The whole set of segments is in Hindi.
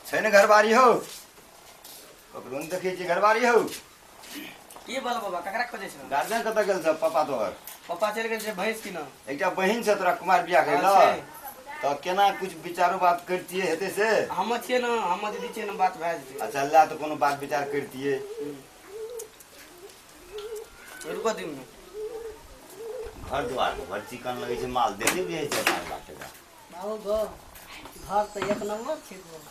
छैन घरबारी हो ककरो न देखै छी घरबारी हो के बोल बाबा ककरा खोजै छ गार्जियन कतऽ गेल छ पापा तोहर पापा चलि गेल छै भैंस किन एकटा बहिन छ तोरा कुमार बियाह कैला तऽ केना कुछ विचारो बात करतिए हेतै से हम छियै न हम दीदी छियै न बात भए जेतै अच्छा ला तऽ कोनो बात विचार करतिए रुको दिन में घर द्वार घर चिकन लगै छै माल देते भी है 4-5 लाख टका बाबू गो घर तऽ एक नंबर छै गो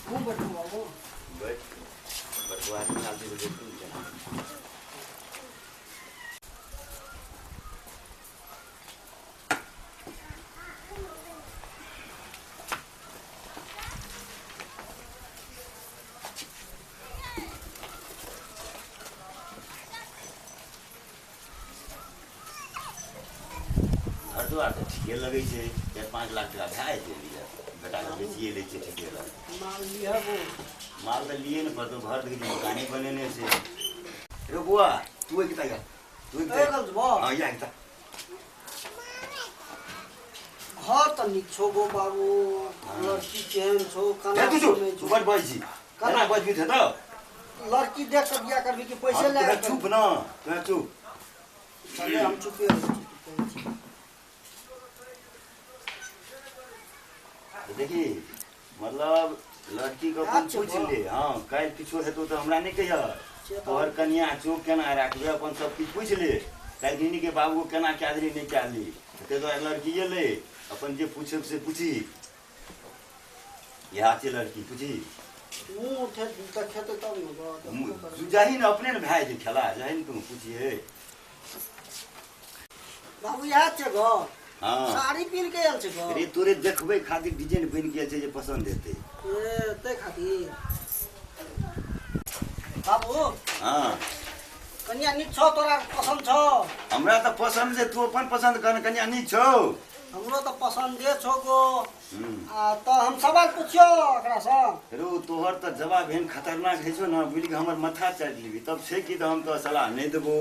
खूब बढ़िया बाबू बटुआ निकाल दे देखू केना घर तो ठीके लगे छै 4-5 लाख टका भए जेतै बेटा के बेचिए लै छै ठीके लगे माल लिया गो माल तऽ लिए न पड़तो घर देखिए मकाने बनेने से रे बुआ तू एक तक तू एक ए गल बा हां या एक घर तऽ नीक छौ गो बाबू लड़की केहन छौ ए कना तू तू बड़ बाई छी कना बाज भी थे तो लड़की देख के बियाह करबी कि पैसे ले तू चुप ना तू चुप चले हम चुपे रहै छी देखी मतलब लड़की को अपन पूछ ले हाँ काल किछो हेतौ तो हमरा नहीं कहिया तोहर कन्या चो केना राखबे अपन सब किछ पूछ ले काल गिनी के बाबू को केना क्या दली नहीं क्या ली ते तो लड़की ये ले अपन जे पूछे से पूछी यहाँ से लड़की पूछी मुंह उठे त खेते तब न तू जाही न अपने न भाई जे खेला जाही न तुम पूछिए बाबू यहाँ छे गो हाँ साड़ी पहन के आयल छे गो अरे तोरे देखबे खातिर डिजाइन बन के छै जे पसंद हेते ए ते खातिर बाबू हाँ कन्या नीक छौ तोरा पसंद छौ हमरा तो पसंद है तू अपन पसंद कर कन्या नहीं छौ हमरो तो पसंदे छौ गो आ तो हम सवाल पूछियो एकरा से रो तोहर तो जवाब एहन खतरनाक है छो ना बुझ के हमर माथा चाट लेबी तब छै कि हम तो सलाह नहीं देबो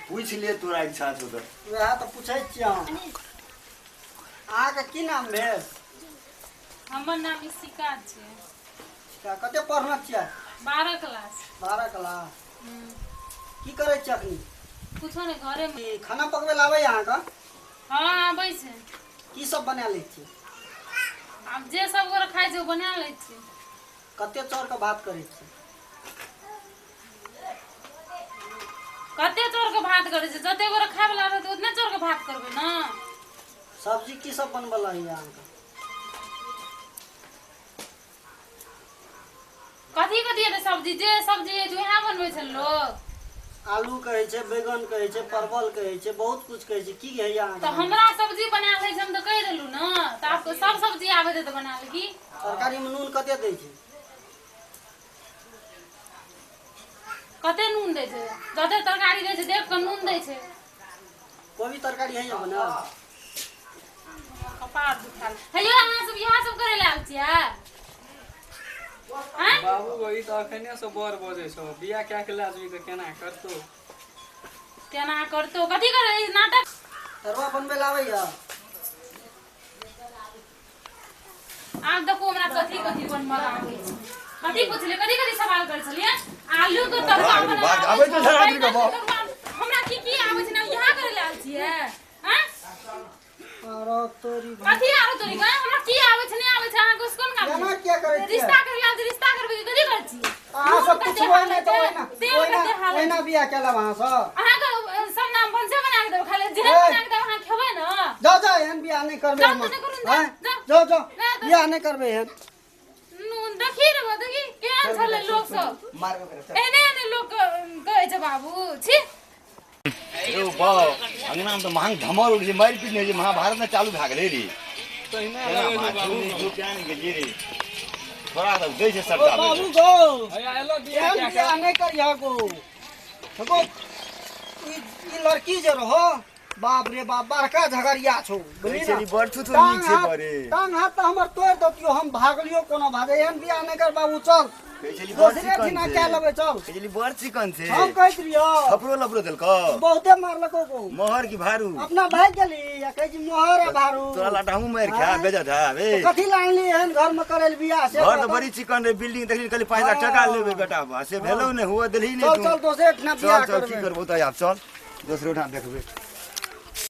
पूछ ले तोरा इच्छा छौ तो वह तो पूछै छियै अहाँके की नाम भेल हमर नाम इशिका छै कते पढ़ना छियै 12 क्लास 12 क्लास की करै छियै अखनी कुछो ने घरे में ई खाना पकबै ला आबै अहाँके हां आबै छै की सब बना लै छियै अब जे सब गोरे खाइ छै बना लै छै कते चौर के भात करै छियै कते चोर के भात करै छै जते गोरे खाय वाला रहत उतने चोर के भात करबै ना सब्जी की सब बनबला है अहाँके कथी कथी है सब्जी जे सब्जी है वह बनबै छै लोग आलू कहै छै बैगन कहै छै परवल कहै छै बहुत कुछ कहै छै की है अहाँके तो हमरा सब्जी बना लै छै हम तो कह देलु ना त आपको सब सब्जी आबै दे त बना ले की तरकारी में नून कते दै छै कते नून दै छै जते तरकारी दै छै देख के नून दै छै कोई भी तरकारी है बना कपार दुखाल हेयो अहाँ सब यहाँ सब करे लाल छियै हैं बाबू वही तो अखने से बर बजे छ बियाह क्या के लाजमी के केना करतो कथी करे ई नाटक तरुआ बनबे ला आबै या आब देखो हमरा कथी कथी बनबल आबै छै कथी पूछले कथी कथी सवाल करे छलिए आलू के तरुआ बनाबे आबै तो छै आदमी के हमरा की आबै छै ना यहाँ करे लाल छियै हैं अरे तोरी कथी आरो तोरी का हमरा की आबै छै नहीं आबै छै अहाँ कुछ कोन काम केना क्या करै छियै रिश्ता करे लाल रिश्ता करबे कथी कर छी अहाँ सब पूछबै नै त ओइना बियाह केला वहां से अहाँ के सब नाम बनसे बना के देब खाली जे बना के देब अहाँ खेबै ना जा जा एहन बियाह नहीं करबे हम जो जो बियाह नहीं करबे एहन नून देखी रे देखी केहन छले लोग सब मारबे करे एने एने लोग कहै छै बाबू छी ए बा अंगना में तो महंग धमाल उड़ जे मार पीट ने जे महाभारत में चालू भ गेलै रे तहिना केना लगे बाबू बाबू जो क्या नहीं गेली रे थोड़ा तो दै छै सरकार बाबू गो भैया हेलो बियाह एहन क्या बियाह नहीं करिया गो देखो ई लड़की जे रहो बाप रे बाप बड़का झगड़िया छौ बुझली ना बड़ थू नीक छै बरे टांग हाथ त हमर तोड़ दतियो हम भागलियो कोनो भागे एहन बियाह नहीं कर बाबू चल कहली बड़ दूसरे दिन चिकन क्या लेबे चल कहली बड़ चिकन से हम कहत रियो खपरो लपरो देलको बहुते मारलको को मोहर की भारू अपना भाई गेली या कहै छी मोहर आ भारू तोरा लाटाहू मार खा बेजत है बे कथी लानली एहन घर में करल बियाह से घर तो बड़ी चिकन रे बिल्डिंग देखली कहली 5 लाख टका लेबे बेटा बा से भेलो ने हुआ देलही ने चल चल दोसरे ठाम बियाह चल चल करबे की करबो त आब चल दोसरो ठाम देखबे